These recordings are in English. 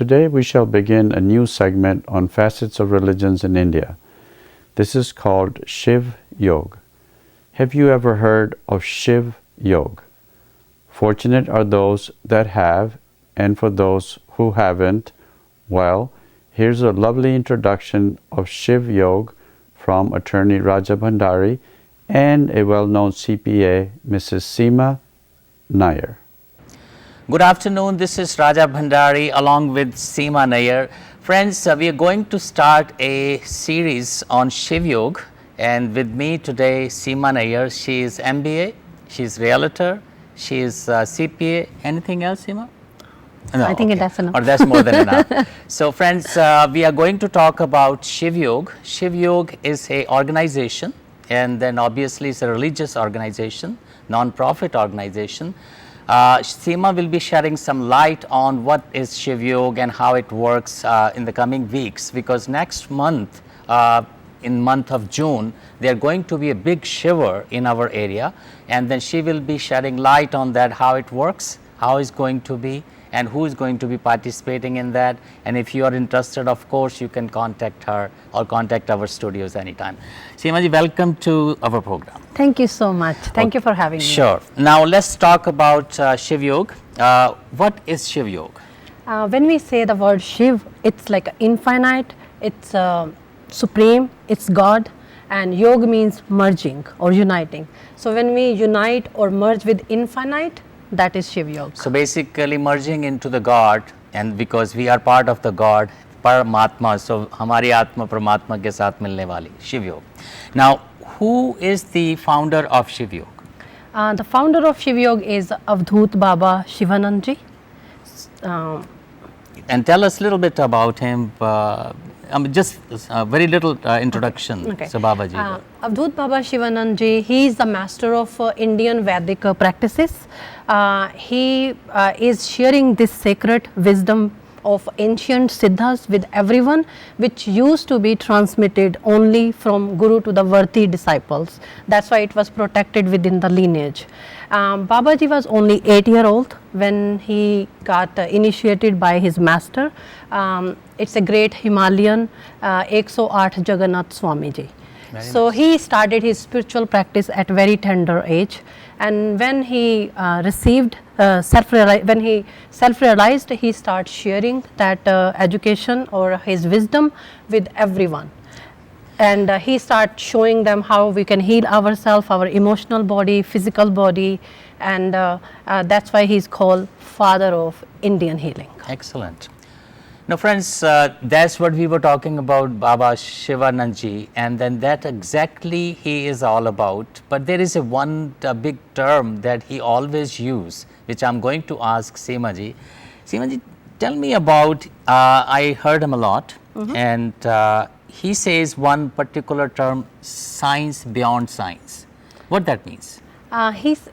Today we shall begin a new segment on facets of religions in India. This is called Shiv Yog. Have you ever heard of Shiv Yog? Fortunate are those that have, and for those who haven't, well, here's a lovely introduction of Shiv Yog from attorney Raja Bhandari and a well-known CPA, Mrs. Seema Nair. Good afternoon, this is Raja Bhandari along with Seema Nair. Friends, we are going to start a series on Shiv Yog, and with me today Seema Nair. She is MBA, she is realtor, she is CPA. Anything else, Seema? No, I think that's enough. Or that's more than enough. So friends, we are going to talk about Shiv Yog. Shiv Yog is a organization, and then obviously it's a religious organization, non-profit organization. Seema will be sharing some light on what is Shiv Yog and how it works in the coming weeks, because next month, in month of June, there are going to be a big Shivir in our area, and then she will be shedding light on that, how it works, how it's going to be, and who is going to be participating in that. And if you are interested, of course, you can contact her or contact our studios anytime. Seema ji, welcome to our program. Thank you so much. Thank you for having me. Sure. Now let's talk about Shiv Yog. What is Shiv Yog? When we say the word Shiv, it's like infinite, it's supreme, it's God, and Yog means merging or uniting. So when we unite or merge with infinite, that is Shiv Yog. So basically merging into the God, and because we are part of the God, Paramatma, so हमारी आत्मा परमात्मा के साथ मिलने वाली Shiv Yog. Now, who is the founder of Shiv Yog? The founder of Shiv Yog is Avdhoot Baba Shivanand ji. And tell us a little bit about him. Just a very little introduction. Okay. So Baba ji. Avdhoot Baba Shivanand ji, he is the master of Indian Vedic practices. He is sharing this sacred wisdom of ancient siddhas with everyone, which used to be transmitted only from Guru to the worthy disciples. That's why it was protected within the lineage. Babaji was only 8-year-old when he got initiated by his master. It's a great Himalayan, 108 Jagannath Swami ji. So he started his spiritual practice at very tender age, and when he received when he self-realized, he started sharing that education or his wisdom with everyone. And he started showing them how we can heal ourselves, our emotional body, physical body, and that's why he's called father of Indian healing. Excellent. Now friends, that's what we were talking about, Baba Shivanand ji, and then that exactly he is all about. But there is one big term that he always use, which I'm going to ask Seema ji. Seema ji, tell me about, I heard him a lot, and he says one particular term, science beyond science. What that means? I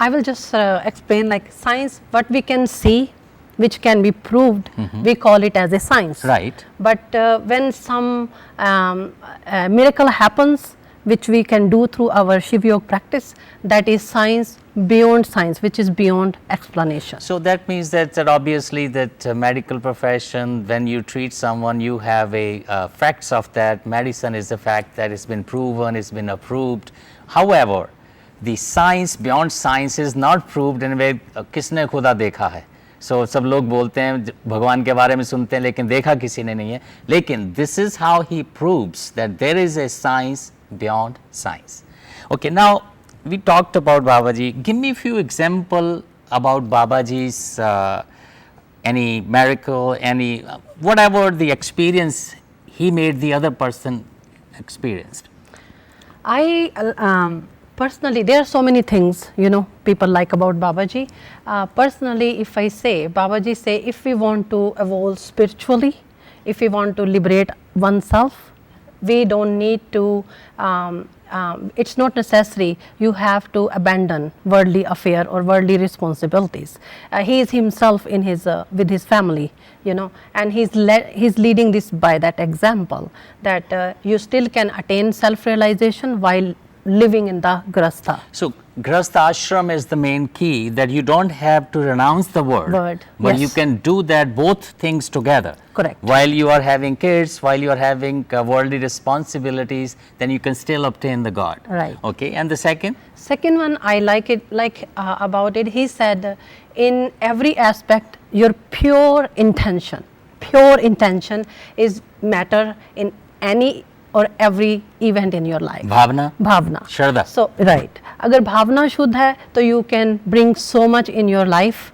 will just explain, like science, what we can see, which can be proved, we call it as a science. Right. But when some miracle happens, which we can do through our Shiv Yog practice, that is science beyond science, which is beyond explanation. So that means that obviously that medical profession, when you treat someone, you have a facts of that. Medicine is a fact that has been proven, it's been approved. However, the science beyond science is not proved in a way, किसने खुदा देखा है. So सब लोग बोलते हैं भगवान के बारे में सुनते हैं लेकिन देखा किसी ने नहीं है. लेकिन this is how he proves that there is a science beyond science. Okay, now we talked about Babaji. Give me a few example about Babaji's any miracle, any whatever the experience he made the other person experienced. Personally, there are so many things, people like about Babaji. Personally, if I say, Babaji say, if we want to evolve spiritually, if we want to liberate oneself, we don't need to, it's not necessary, you have to abandon worldly affair or worldly responsibilities. He is himself in his, with his family, and he's leading this by that example, that you still can attain self-realization while living in the grastha. So Grahastha ashram is the main key, that you don't have to renounce the word, but you yes. can do that both things together. Correct. While you are having kids, while you are having worldly responsibilities, then you can still obtain the God. Right. Okay. And the second? Second one, I like it, about it, he said, in every aspect, your pure intention is matter in any or every event in your life. Bhavna? Bhavna. Shraddha. So, right. अगर भावना शुद्ध है, तो you can bring so much in your life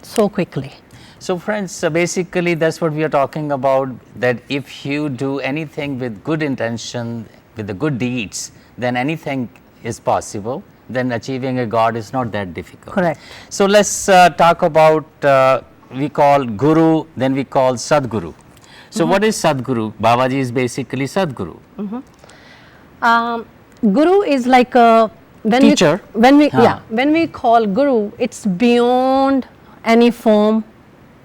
so quickly. So friends, basically that's what we are talking about, that if you do anything with good intention, with the good deeds, then anything is possible. Then achieving a God is not that difficult. Correct. So let's talk about, we call Guru, then we call Sadguru. So what is Sadguru? Babaji is basically Sadguru. Guru is like a Teacher. when we call Guru, it's beyond any form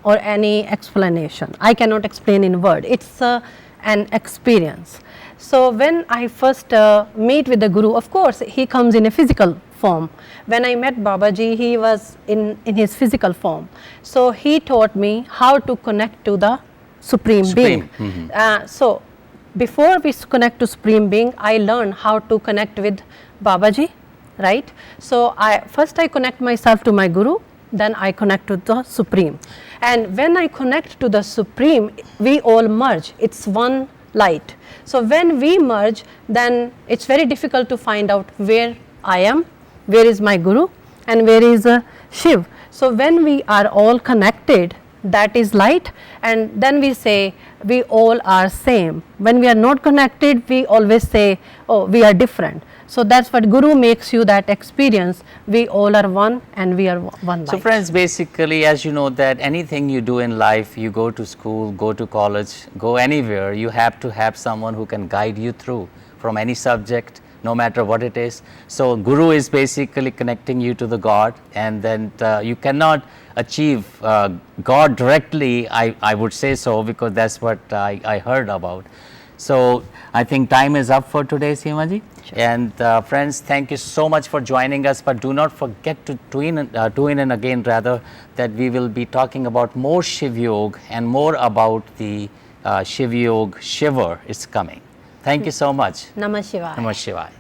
or any explanation. I cannot explain in word. It's an experience. So when I first meet with the Guru, of course he comes in a physical form. When I met Babaji, he was in his physical form. So he taught me how to connect to the Supreme Being. So before we connect to Supreme Being, I learned how to connect with Babaji, right? So first I connect myself to my Guru, then I connect to the Supreme. And when I connect to the Supreme, we all merge. It's one light. So when we merge, then it's very difficult to find out where I am, where is my Guru, and where is Shiv. So when we are all connected, that is light, and then we say we all are same. When we are not connected, we always say, oh, we are different. So that's what Guru makes you that experience. We all are one and we are one light. So friends, basically, as you know, that anything you do in life, you go to school, go to college, go anywhere, you have to have someone who can guide you through from any subject, no matter what it is. So Guru is basically connecting you to the God, and then you cannot achieve God directly, I would say so, because that's what I heard about. So I think time is up for today, Seemaji. Sure. And friends, thank you so much for joining us, but do not forget to tune in again, rather, that we will be talking about more Shiv Yog and more about the Shiv Yog Shivir is coming. Thank you so much. Namah Shivaya. Namah Shivaya.